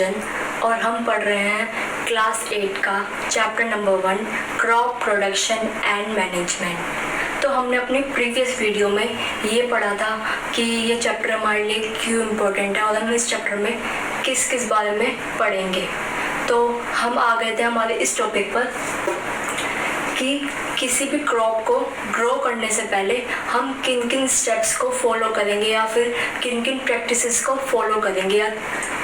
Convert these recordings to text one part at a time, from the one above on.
पूजन और हम पढ़ रहे हैं क्लास 8 का chapter number 1 crop production and management. तो हमने अपने प्रीवियस वीडियो में ये पढ़ा था कि ये चैप्टर हमारे लिए क्यों इम्पोर्टेंट है और हम इस चैप्टर में किस किस बारे में पढ़ेंगे। तो हम आ गए थे हमारे इस टॉपिक पर कि किसी भी क्रॉप को ग्रो करने से पहले हम किन किन स्टेप्स को फॉलो करेंगे या फिर किन किन प्रैक्टिसेस को फॉलो करेंगे या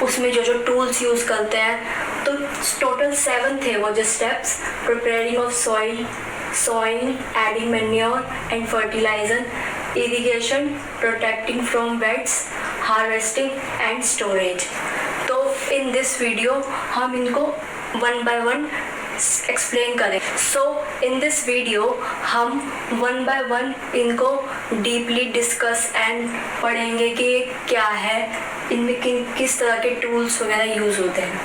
उसमें जो जो टूल्स यूज़ करते हैं। तो टोटल 7 थे वो जो steps: preparing of soil, adding manure and fertiliser, irrigation, protecting from weeds, harvesting and storage. तो इन दिस वीडियो हम इनको 1 by 1 एक्सप्लेन करें। सो इन दिस वीडियो हम 1 by 1 इनको डीपली डिस्कस एंड पढ़ेंगे कि क्या है, इनमें किस तरह के टूल्स वगैरह यूज़ होते हैं।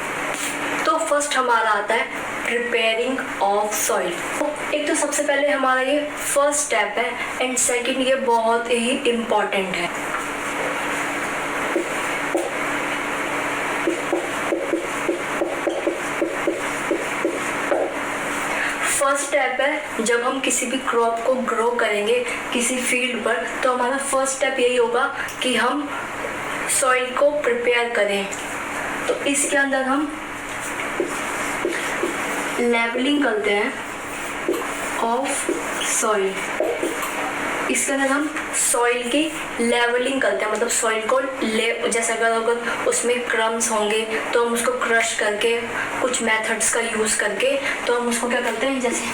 तो फर्स्ट हमारा आता है प्रिपेयरिंग ऑफ सॉइल। एक तो सबसे पहले हमारा ये फर्स्ट स्टेप है एंड सेकंड ये बहुत ही इम्पॉर्टेंट है। फर्स्ट स्टेप है जब हम किसी भी क्रॉप को ग्रो करेंगे किसी फील्ड पर, तो हमारा फर्स्ट स्टेप यही होगा कि हम सॉइल को प्रिपेयर करें। तो इसके अंदर हम लेवलिंग करते हैं ऑफ सॉइल। इसके अंदर हम सॉइल की लेवलिंग करते हैं, मतलब सॉइल को जैसे अगर उसमें क्रम्स होंगे तो हम उसको क्रश करके कुछ मेथड्स का यूज़ करके तो हम उसको क्या करते हैं, जैसे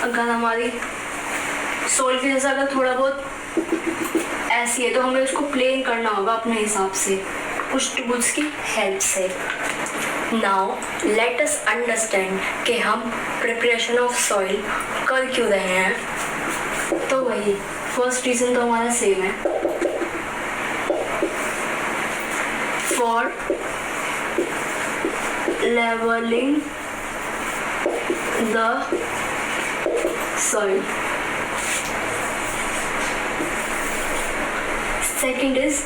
अगर हमारी सॉइल की जैसा अगर थोड़ा बहुत ऐसी है तो हमें उसको प्लेन करना होगा अपने हिसाब से कुछ टूल्स की हेल्प से। नाउ लेट अस अंडरस्टैंड कि हम प्रिपरेशन ऑफ सॉइल कर क्यों रहे हैं। तो वही फर्स्ट रीज़न तो हमारा सेम है, for levelling the soil. Second is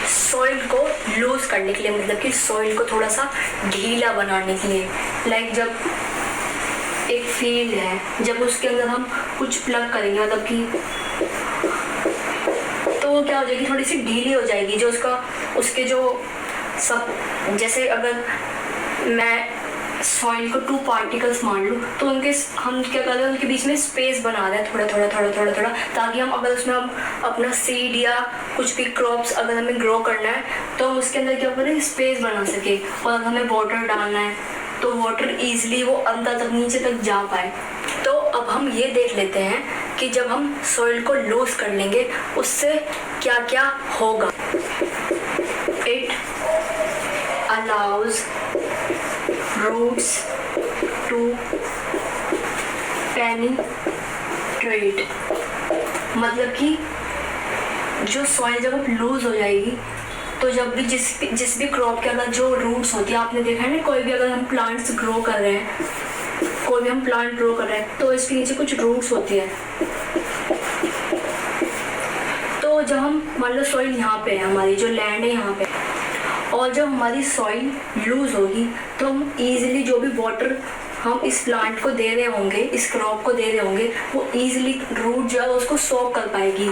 soil को लूज करने के लिए, मतलब कि सॉइल को थोड़ा सा ढीला बनाने के लिए। लाइक जब एक फील्ड है, जब उसके अंदर हम कुछ प्लग करेंगे मतलब कि तो वो क्या हो जाएगी, थोड़ी सी ढीली हो जाएगी। जो उसके जो सब, जैसे अगर मैं सॉइल को 2 पार्टिकल्स मान लूँ तो हम क्या कर रहे हैं, उनके बीच में स्पेस बना रहे हैं थोड़ा, ताकि हम अगर उसमें हम अपना सीड या कुछ भी क्रॉप्स अगर हमें ग्रो करना है तो हम उसके अंदर क्या करें, स्पेस बना सके। और अगर हमें वाटर डालना है तो वाटर ईजिली वो अंदर तक नीचे तक जा पाए। तो अब हम ये देख लेते हैं कि जब हम सॉइल को लूज कर लेंगे उससे क्या क्या होगा। It allows roots to penetrate, मतलब कि जो सॉइल जब लूज हो जाएगी तो जब भी जिस भी क्रॉप के अगर जो रूट्स होती है, आपने देखा है ना, कोई भी अगर हम प्लांट्स ग्रो कर रहे हैं, कोई भी हम प्लांट ग्रो कर रहे हैं तो इसके नीचे कुछ रूट्स होती है। तो जब हम मान लो सॉइल यहाँ पे है, हमारी जो लैंड है यहाँ पे, और जब हमारी सॉइल लूज होगी तो हम इजीली जो भी वाटर हम इस प्लांट को दे रहे होंगे, इस क्रॉप को दे रहे होंगे, वो इजीली रूट जो है उसको सोक कर पाएगी।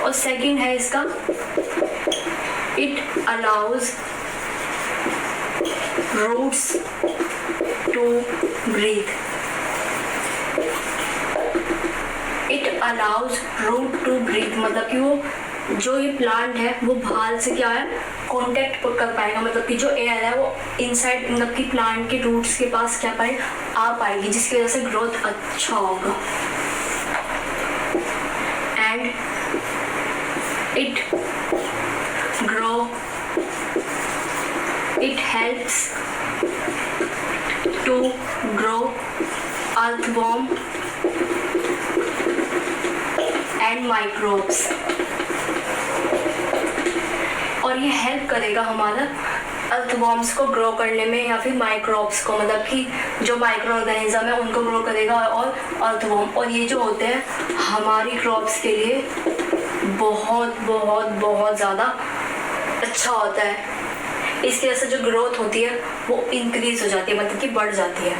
और सेकंड है इसका, it allows roots to breathe. It allows root to breathe, मतलब कि वो जो ये प्लांट है वो बाहर से क्या है, कांटेक्ट कर पाएगा, मतलब कि जो एयर है वो इनसाइड, मतलब कि प्लांट के रूट्स के पास क्या पाए आ पाएगी, जिसकी वजह से ग्रोथ अच्छा होगा। And it helps to grow earthworm and microbes. और ये हेल्प करेगा हमारा अर्थवॉर्म्स को ग्रो करने में, या फिर माइक्रोब्स को, मतलब कि जो माइक्रो ऑर्गेनिज्म है उनको ग्रो करेगा और अर्थवॉर्म, और ये जो होते हैं हमारी क्रॉप्स के लिए बहुत बहुत बहुत ज़्यादा अच्छा होता है। इसकी वजह से जो ग्रोथ होती है वो इंक्रीज हो जाती है, मतलब कि बढ़ जाती है।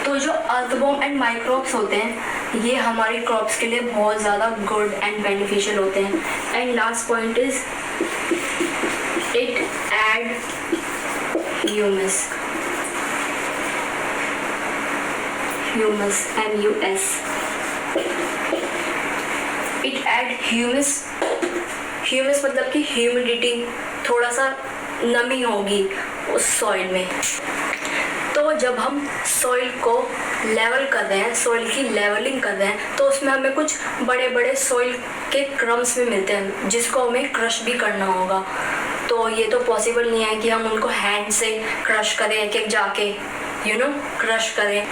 तो जो अर्थवॉर्म एंड माइक्रोब्स होते हैं ये हमारी क्रॉप्स के लिए बहुत ज़्यादा गुड एंड बेनिफिशियल होते हैं। And last point is it add humus, MUS, it add humus मतलब कि ह्यूमिडिटी, थोड़ा सा नमी होगी उस सॉइल में। तो जब हम सॉइल को लेवल कर रहे हैं, सॉइल की लेवलिंग कर रहे हैं, तो उसमें हमें कुछ बड़े बड़े सॉइल के क्रम्स भी मिलते हैं जिसको हमें क्रश भी करना होगा। तो ये तो पॉसिबल नहीं है कि हम उनको हैंड से क्रश करें, एक एक जाके क्रश करें।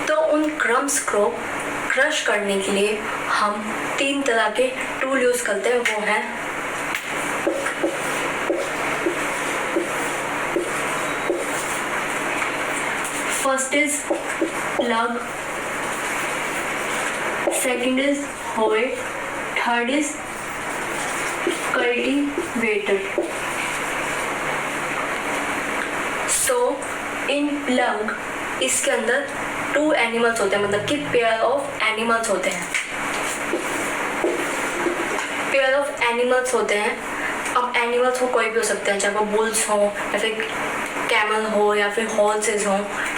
तो उन क्रम्स को क्रश करने के लिए हम 3 तरह के टूल यूज़ करते हैं। वो हैं first is plough, second is hoe, third is cultivator. So in plough इसके अंदर 2 एनिमल्स होते हैं, मतलब कि पेयर ऑफ एनिमल्स होते हैं। पेयर ऑफ एनिमल्स होते हैं। अब एनिमल्स हो कोई भी हो सकते हैं, चाहे वो बुल्स हो या फिर कैमल हो या फिर हॉर्सेस हो,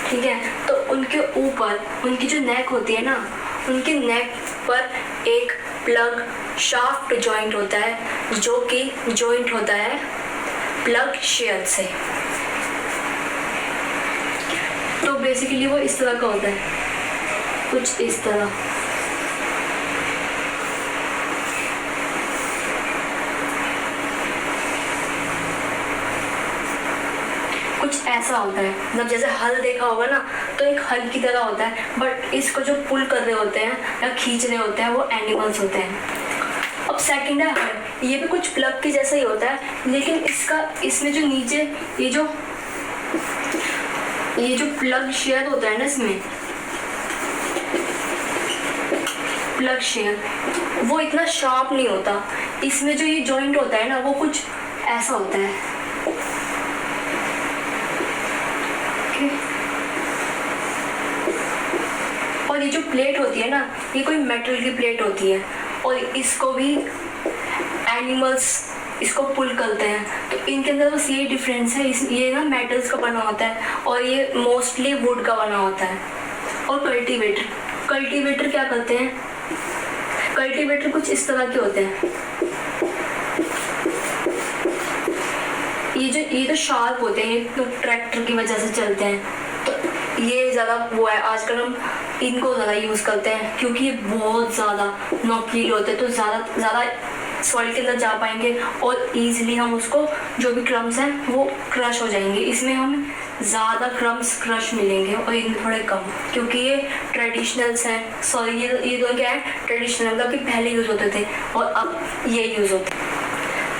ठीक है। तो उनके ऊपर उनकी जो नेक होती है ना, उनकी नेक पर एक प्लग शाफ्ट जॉइंट होता है जो कि जॉइंट होता है प्लग शेयर से। तो बेसिकली वो इस तरह का होता है, कुछ इस तरह। कुछ ऐसा होता है, मतलब जैसे हल देखा होगा ना, तो एक हल की तरह होता है, बट इसको जो पुल कर रहे होते हैं या खींच रहे होते हैं वो एनिमल्स होते हैं। अब सेकंड है हल, ये भी कुछ प्लग की जैसा ही होता है, लेकिन इसमें जो नीचे ये जो प्लग शेयर होता है ना, इसमें प्लग शेयर वो इतना शार्प नहीं होता। इसमें जो ये जॉइंट होता है ना वो कुछ ऐसा होता है। और ये जो प्लेट होती है ना, ये कोई मेटल की प्लेट होती है और इसको भी एनिमल्स इसको पुल करते हैं। तो इनके अंदर बस यही डिफरेंस है, ये ना मेटल्स का बना होता है और ये मोस्टली वुड का बना होता है। और कल्टीवेटर क्या करते हैं, कल्टीवेटर कुछ इस तरह के होते हैं। ये जो शार्प होते हैं, ये तो ट्रैक्टर की वजह से चलते हैं, तो ये ज़्यादा वो है, आजकल हम इनको ज़्यादा यूज़ करते हैं क्योंकि ये बहुत ज़्यादा नोकीले होते हैं, तो ज़्यादा सॉइल के अंदर जा पाएंगे और ईजिली हम उसको जो भी क्रम्स हैं वो क्रश हो जाएंगे। इसमें हम ज़्यादा क्रम्स क्रश मिलेंगे और इनमें थोड़े कम, क्योंकि ये ट्रेडिशनल्स हैं। सॉरी, ये दोनों क्या है, ट्रेडिशनल, मतलब कि पहले यूज़ होते थे और अब ये यूज़ होते हैं।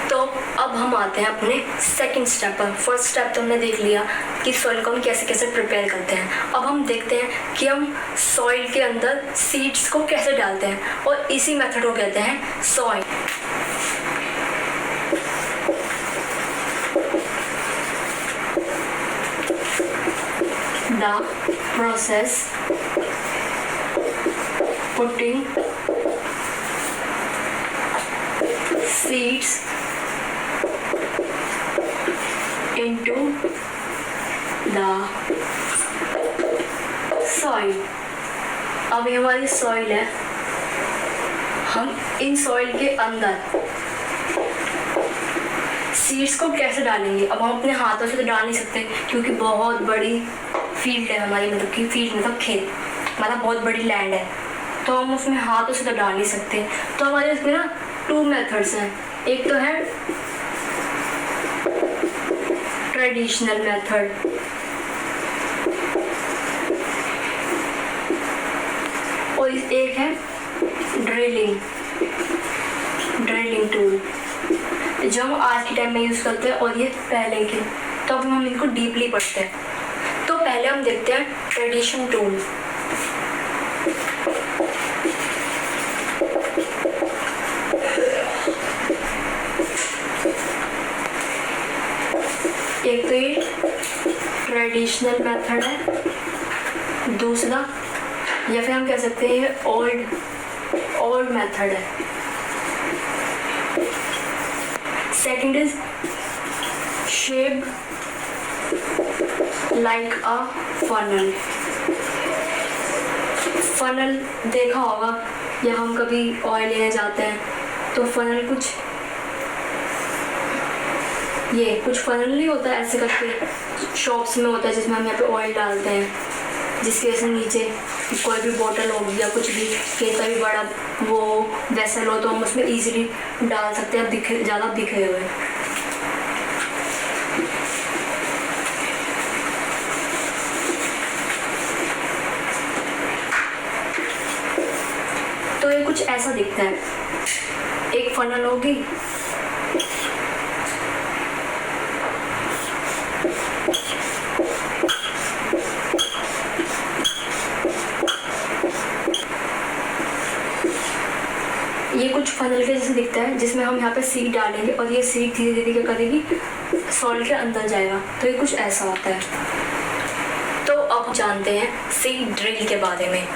तो अब हम आते हैं अपने सेकंड स्टेप पर। फर्स्ट स्टेप तो हमने देख लिया कि सॉइल को हम कैसे कैसे प्रिपेयर करते हैं। अब हम देखते हैं कि हम सॉइल के अंदर सीड्स को कैसे डालते हैं, और इसी मेथड को कहते हैं soil. The process putting seeds into the soil। अब ये हमारी सॉइल है, हम इन सॉइल के अंदर सीड्स को कैसे डालेंगे। अब हम अपने हाथों से तो डाल नहीं सकते क्योंकि बहुत बड़ी फील्ड है हमारी, मतलब कि फील्ड मतलब खेत, मतलब बहुत बड़ी लैंड है, तो हम उसमें हाथों से तो डाल नहीं सकते। तो हमारे इसमें ना 2 मेथड्स हैं। एक तो है ट्रेडिशनल मेथड, और एक है ड्रिलिंग टूल। जो हम आज के टाइम में यूज़ करते हैं और ये पहले के, तो अब हम इनको डीपली पढ़ते हैं। तो पहले हम देखते हैं ट्रेडिशन टूल। एक तो ये ट्रेडिशनल मेथड है, दूसरा या फिर हम कह सकते हैं ये ओल्ड मेथड है। Second is shape like a funnel. Funnel देखा होगा, या हम कभी ऑयल लेने जाते हैं तो फनल कुछ फनल नहीं होता है ऐसे करके शॉप्स में होता है, जिसमें हम यहाँ पे ऑयल डालते हैं, जिसकी वजह से नीचे कोई भी बोतल हो या कुछ भी कितना भी बड़ा वो वेसल हो तो हम उसमें इजीली डाल सकते हैं ज़्यादा दिखे हुए। तो ये कुछ ऐसा दिखता है, एक फनल होगी, ये कुछ फनल के जैसे दिखता है, जिसमें हम यहाँ पे सीड डालेंगे और ये सीड धीरे धीरे क्या करेगी, सॉइल के अंदर जाएगा। तो ये कुछ ऐसा होता है। तो अब जानते हैं सीड ड्रिल के बारे में।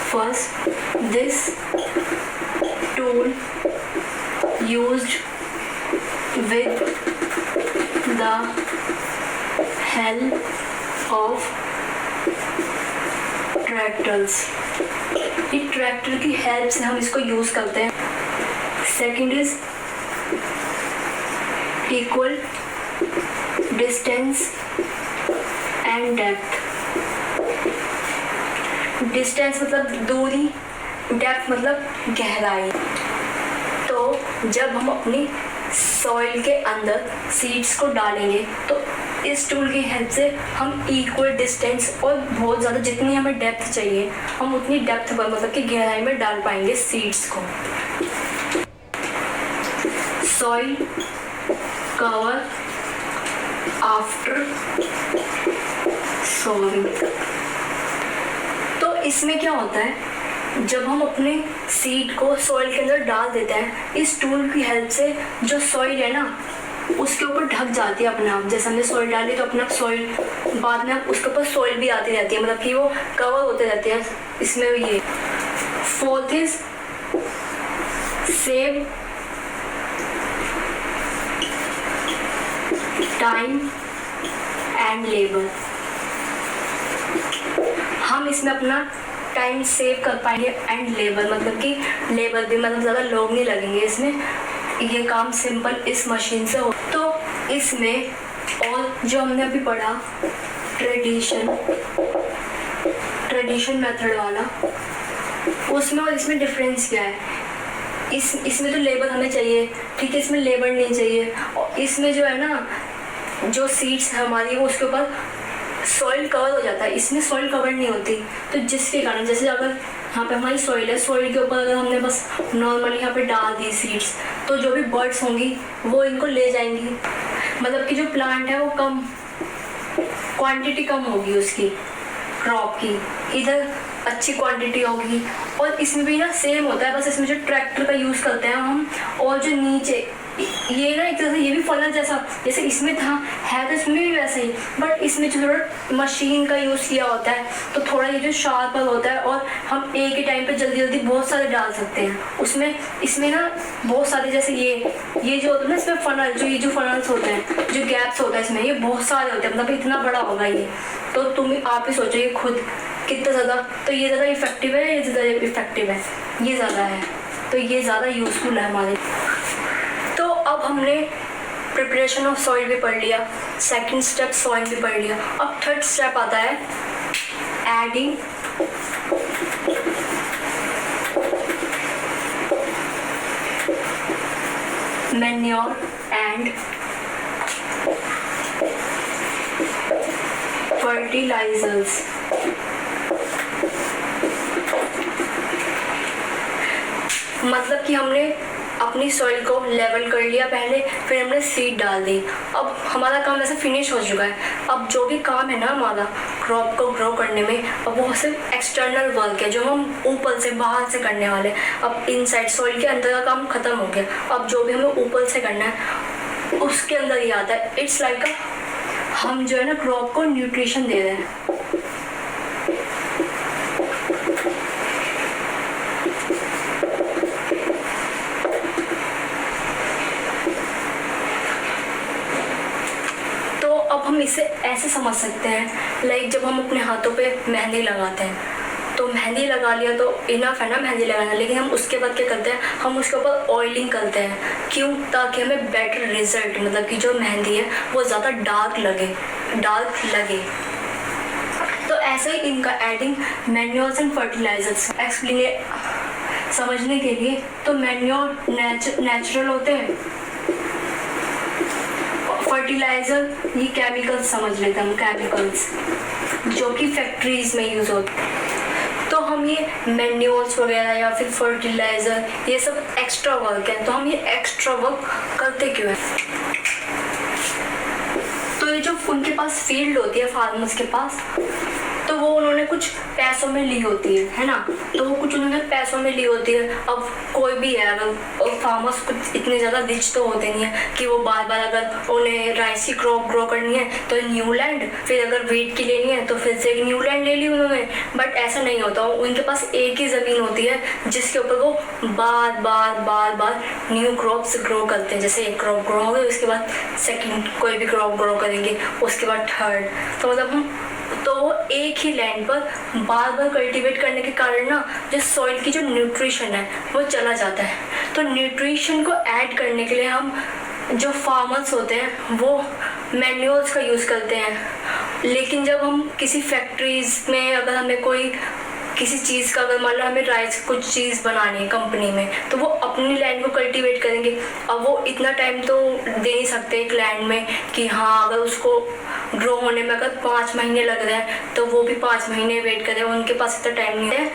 First, this tool used with the help of tractors। ये ट्रैक्टर की हेल्प से हम इसको यूज करते हैं। Second is equal distance and depth. Distance मतलब दूरी, डेप्थ मतलब गहराई। तो जब हम अपनी सॉइल के अंदर सीड्स को डालेंगे तो इस टूल की हेल्प से हम इक्वल डिस्टेंस और बहुत ज़्यादा जितनी हमें डेप्थ चाहिए हम उतनी डेप्थ पर मतलब कि गहराई में डाल पाएंगे सीड्स को। Soil cover after sowing. तो इसमें क्या होता है, जब हम अपने सीड को सॉइल के अंदर डाल देते हैं, इस टूल की हेल्प से जो सॉइल है ना उसके ऊपर ढक जाती है अपने आप। जैसे हमने सॉइल डाली तो अपना सॉइल बाद में उसके ऊपर सॉइल भी आती रहती है, मतलब कि वो कवर होते रहते हैं इसमें। ये fourth is save time and labour. हम इसमें अपना टाइम सेव कर पाएंगे एंड लेबर मतलब कि लेबर भी मतलब ज़्यादा लोग नहीं लगेंगे इसमें, ये काम सिंपल इस मशीन से हो। तो इसमें और जो हमने अभी पढ़ा ट्रेडिशन मेथड वाला, उसमें और इसमें डिफरेंस क्या है। इसमें तो लेबर हमें चाहिए, ठीक है, इसमें लेबर नहीं चाहिए। और इसमें जो है ना, जो सीड्स हमारी वो उसके ऊपर सॉइल कवर हो जाता है, इसमें सॉइल कवर नहीं होती। तो जिसके कारण जैसे अगर यहाँ पे हमारी सॉइल है, सॉइल के ऊपर अगर हमने बस नॉर्मली यहाँ पे डाल दी सीड्स तो जो भी बर्ड्स होंगी वो इनको ले जाएंगी, मतलब कि जो प्लांट है वो कम क्वांटिटी कम होगी उसकी क्रॉप की, इधर अच्छी क्वांटिटी होगी। और इसमें भी ना सेम होता है, बस इसमें जो ट्रैक्टर का यूज़ करते हैं हम, और जो नीचे ये ना एक तरह से ये भी फनल जैसा जैसे इसमें था है, तो इसमें भी वैसे ही, बट इसमें जो थोड़ा मशीन का यूज़ किया होता है तो थोड़ा ये जो शार्पर होता है और हम एक ही टाइम पे जल्दी जल्दी बहुत सारे डाल सकते हैं उसमें। इसमें ना बहुत सारे जैसे ये जो होता है ना इसमें फनल, ये जो फनल्स होते हैं, जो गैप्स होता है इसमें, ये बहुत सारे होते हैं, मतलब इतना बड़ा होगा ये। तो तुम आप ही सोचो ये खुद कितना ज़्यादा, तो ये ज़्यादा इफेक्टिव है, ये ज़्यादा इफेक्टिव है, ये ज़्यादा है, तो ये ज़्यादा यूज़फुल है हमारे। तो अब हमने प्रिपरेशन ऑफ सॉइल भी पढ़ लिया, सेकंड स्टेप सॉइल भी पढ़ लिया। अब थर्ड स्टेप आता है एडिंग मैन्योर एंड फर्टिलाइजर्स। मतलब कि हमने अपनी सॉइल को लेवल कर लिया पहले, फिर हमने सीड डाल दी। अब हमारा काम वैसे फिनिश हो चुका है। अब जो भी काम है ना हमारा क्रॉप को ग्रो करने में, अब वो सिर्फ एक्सटर्नल वर्क है जो हम ऊपर से बाहर से करने वाले। अब इनसाइड सॉइल के अंदर का काम खत्म हो गया। अब जो भी हमें ऊपर से करना है उसके अंदर ही आता है। इट्स लाइक हम जो है ना क्रॉप को न्यूट्रिशन दे रहे हैं। हम इसे ऐसे समझ सकते हैं, लाइक जब हम अपने हाथों पे मेहंदी लगाते हैं तो मेहंदी लगा लिया तो इनफ है ना मेहंदी लगाना, लेकिन हम उसके बाद क्या करते हैं, हम उसके ऊपर ऑयलिंग करते हैं। क्यों? ताकि हमें बेटर रिजल्ट, मतलब कि जो मेहंदी है वो ज़्यादा डार्क लगे। तो ऐसे ही इनका adding manures and fertilisers explain समझने के लिए, तो मैन्योर नेचुरल होते हैं, फर्टिलाइजर ये केमिकल्स समझ लेते हैं हम, केमिकल्स जो कि फैक्ट्रीज में यूज़ होते हैं। तो हम ये मैन्योर्स वगैरह या फिर फर्टिलाइजर ये सब एक्स्ट्रा वर्क है। तो हम ये एक्स्ट्रा वर्क करते क्यों हैं? तो ये जो उनके पास फील्ड होती है फार्मर्स के पास, तो वो उन्होंने कुछ पैसों में ली होती है ना, तो वो कुछ उन्होंने पैसों में ली होती है। अब कोई भी है, अगर फार्मर्स कुछ इतने ज़्यादा रिच तो होते नहीं है कि वो बार बार अगर उन्हें राइस की क्रॉप ग्रो करनी है तो न्यू लैंड, फिर अगर वीट की लेनी है तो फिर से एक न्यू लैंड ले ली उन्होंने। बट ऐसा नहीं होता, उनके पास एक ही ज़मीन होती है जिसके ऊपर वो बार बार न्यू क्रॉप्स ग्रो करते हैं। जैसे एक क्रॉप ग्रो हो गई, उसके बाद सेकेंड कोई भी क्रॉप ग्रो करेंगे, उसके बाद थर्ड। तो मतलब वो एक ही लैंड पर बार बार कल्टीवेट करने के कारण ना जो सॉइल की जो न्यूट्रिशन है वो चला जाता है। तो न्यूट्रिशन को ऐड करने के लिए हम जो फार्मर्स होते हैं वो मैन्योर्स का यूज़ करते हैं। लेकिन जब हम किसी फैक्ट्रीज में अगर हमें कोई किसी चीज़ का, अगर मान लो हमें राइस कुछ चीज़ बनानी है कंपनी में, तो वो अपनी लैंड को कल्टीवेट करेंगे। अब वो इतना टाइम तो दे नहीं सकते एक लैंड में कि हाँ अगर उसको ग्रो होने में अगर 5 महीने लग रहे हैं तो वो भी 5 महीने वेट करें, उनके पास इतना टाइम नहीं है।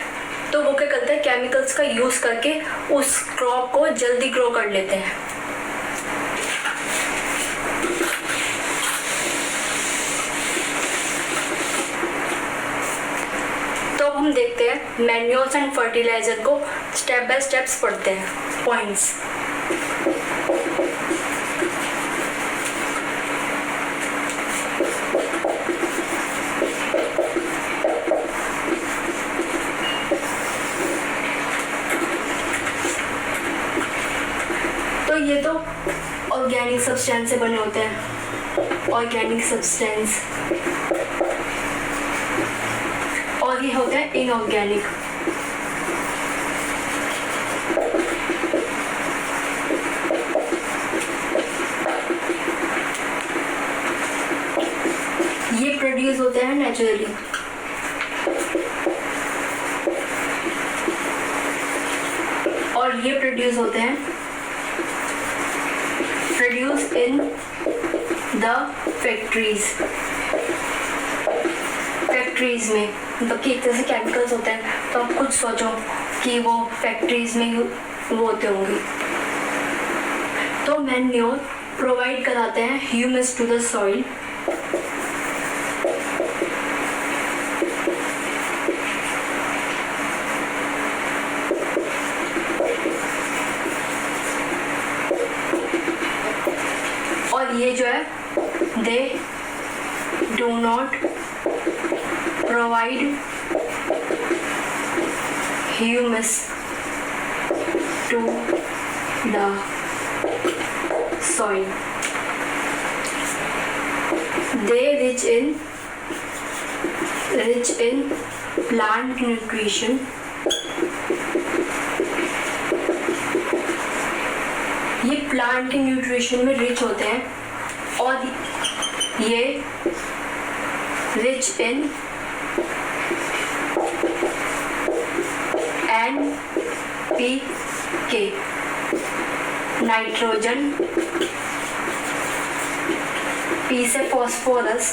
तो वो क्या करते हैं, केमिकल्स का यूज़ करके उस क्रॉप को जल्दी ग्रो कर लेते हैं। तो हम देखते हैं मैन्योर्स एंड फर्टिलाइजर को स्टेप बाय स्टेप्स पढ़ते हैं, पॉइंट्स। तो ये तो ऑर्गेनिक सब्सटेंस से बने होते हैं, ऑर्गेनिक सब्सटेंस, और ये होते हैं इनऑर्गेनिक। ये प्रोड्यूस होते हैं नेचुरली, और ये प्रोड्यूस होते हैं प्रोड्यूस इन द फैक्ट्रीज में, मतलब कि एक तरह से केमिकल्स होते हैं। तो आप खुद सोचो कि वो फैक्ट्रीज में वो होते होंगे। तो मैन्योर प्रोवाइड कराते हैं ह्यूमस टू द सॉइल, और ये जो है they do not provide humus to the soil. They rich in plant nutrition ये प्लांट के न्यूट्रिशन में रिच होते हैं, और ये rich in NPK nitrogen, P से फॉस्फोरस,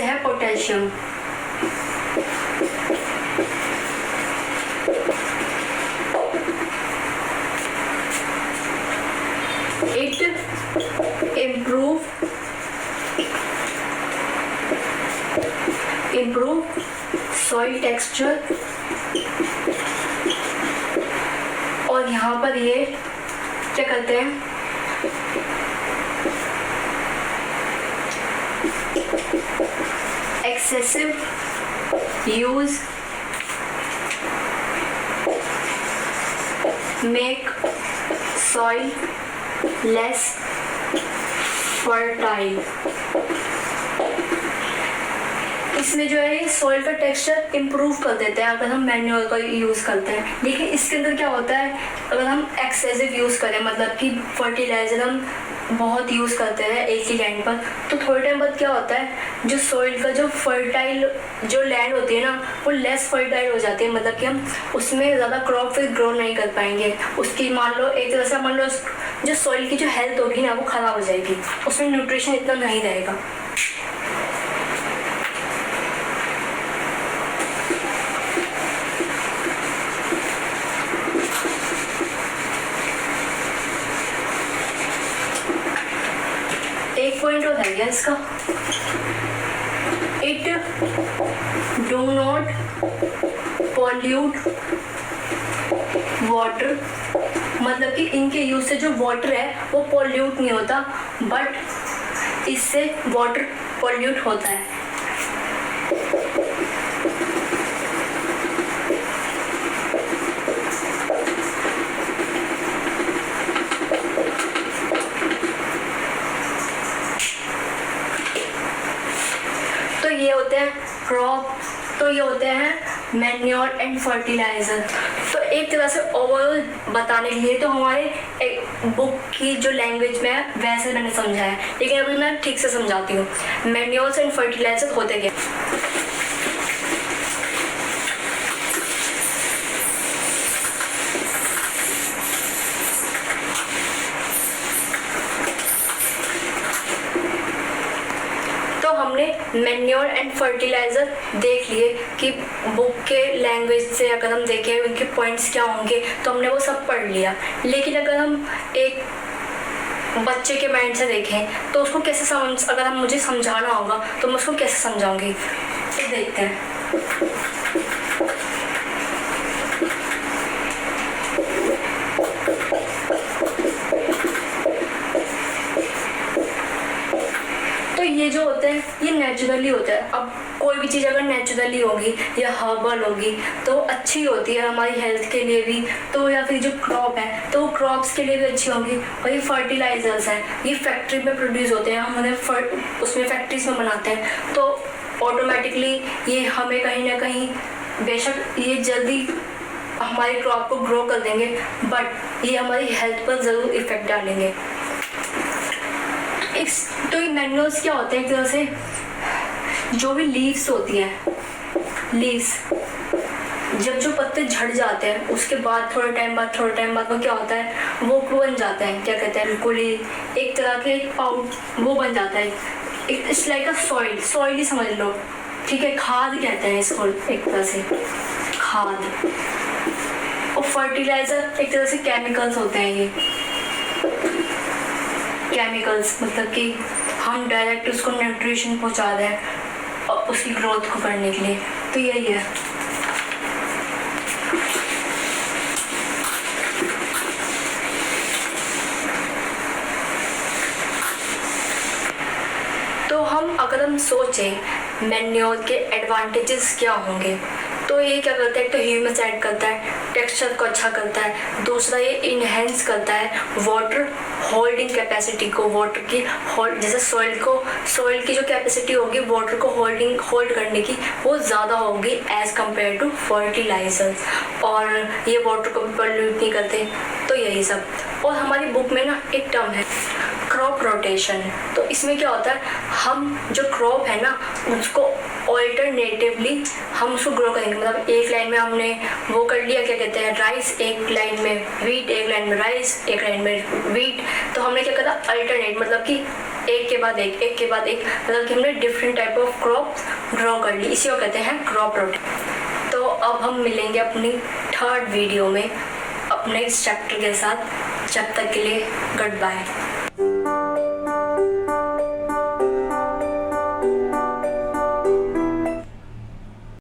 जैसे है potassium, it improve soil texture, और यहाँ पर ये क्या करते हैं, excessive use make soil less fertile। इसमें जो है सॉइल का टेक्सचर इम्प्रूव कर देते हैं अगर हम मैन्योर का यूज़ करते हैं। लेकिन इसके अंदर क्या होता है, अगर हम एक्सेसिव यूज़ करें, मतलब कि फर्टिलाइज़र हम बहुत यूज़ करते हैं एक ही लैंड पर, तो थोड़े टाइम बाद क्या होता है, जो सॉइल का जो फर्टाइल जो लैंड होती है ना, वो लेस फर्टाइल हो जाती है। मतलब कि हम उसमें ज़्यादा क्रॉप फिर ग्रो नहीं कर पाएंगे। उसकी मान लो एक तरह से मान लो जो सॉइल की जो हेल्थ होगी ना, वो ख़राब हो जाएगी, उसमें न्यूट्रिशन इतना नहीं रहेगा। एक पॉइंट और है क्या इसका, it do not pollute water, मतलब कि इनके यूज से जो वाटर है वो पॉल्यूट नहीं होता, बट इससे वाटर पॉल्यूट होता है। ये होते हैं क्रॉप, तो ये होते हैं मैन्योर एंड फर्टिलाइजर। तो एक तरह से ओवरऑल बताने के लिए तो हमारे एक बुक की जो लैंग्वेज में है वैसे मैंने समझा है, लेकिन अभी मैं ठीक से समझाती हूँ। मैन्योर्स एंड फर्टिलाइजर होते क्या, मैन्योर एंड फर्टिलाइज़र देख लिए कि बुक के लैंग्वेज से अगर हम देखें उनके पॉइंट्स क्या होंगे, तो हमने वो सब पढ़ लिया। लेकिन अगर हम एक बच्चे के माइंड से देखें तो उसको कैसे समझ, अगर हम मुझे समझाना होगा तो मैं उसको कैसे समझाऊंगी, तो देखते हैं। तो ये जो होते हैं ये नेचुरली होता है। अब कोई भी चीज़ अगर नेचुरली होगी या हर्बल होगी तो अच्छी होती है हमारी हेल्थ के लिए भी, तो या फिर जो क्रॉप है तो वो क्रॉप्स के लिए भी अच्छी होंगी। और ये फर्टिलाइजर्स हैं, ये फैक्ट्री में प्रोड्यूस होते हैं, हम उन्हें उसमें फैक्ट्रीज में बनाते हैं, तो ऑटोमेटिकली ये हमें कहीं ना कहीं, बेशक ये जल्दी हमारी क्रॉप को ग्रो कर देंगे, बट ये हमारी हेल्थ पर ज़रूर इफ़ेक्ट डालेंगे। तो ये मैन्योर्स क्या होते हैं, एक तरह से जो भी लीव्स होती हैं, लीव्स जब जो पत्ते झड़ जाते हैं उसके बाद थोड़े टाइम बाद वो क्या होता है, वो बन जाता है, क्या कहते हैं, बिल्कुल ही एक तरह के पाउडर वो बन जाता है। इट्स लाइक अ सॉइल ही समझ लो, ठीक है, खाद कहते हैं इसको, एक तरह से खाद। और फर्टिलाइजर एक तरह से केमिकल्स होते हैं, ये केमिकल्स मतलब कि हम डायरेक्ट उसको न्यूट्रिशन पहुंचा रहे हैं और उसकी ग्रोथ को करने के लिए, तो यही है। तो अगर हम सोचें मैन्योर के एडवांटेजेस क्या होंगे, तो ये क्या करता है, एक तो ह्यूमस ऐड करता है, टेक्सचर को अच्छा करता है, दूसरा ये इन्हेंस करता है वाटर होल्डिंग कैपेसिटी को, वाटर की जैसे सॉइल की जो कैपेसिटी होगी वाटर को होल्ड करने की, वो ज़्यादा होगी एज़ कम्पेयर टू फर्टिलाइजर्स, और ये वाटर को भी पॉल्यूट नहीं करते। तो यही सब। और हमारी बुक में ना एक टर्म है क्रॉप रोटेशन, तो इसमें क्या होता है, हम जो क्रॉप है ना उसको ऑल्टरनेटिवली हम उसको ग्रो करेंगे। मतलब एक लाइन में हमने वो कर लिया, क्या कहते हैं, राइस, एक लाइन में वीट, एक लाइन में राइस, एक लाइन में वीट, तो हमने क्या करा, अल्टरनेट, मतलब कि एक के बाद एक मतलब कि हमने different type of crops draw कर ली, इसी को कहते हैं क्रॉप रोटेशन। तो अब हम मिलेंगे अपनी थर्ड वीडियो में अपने इस चैप्टर के साथ। जब तक के लिए गुड बाय।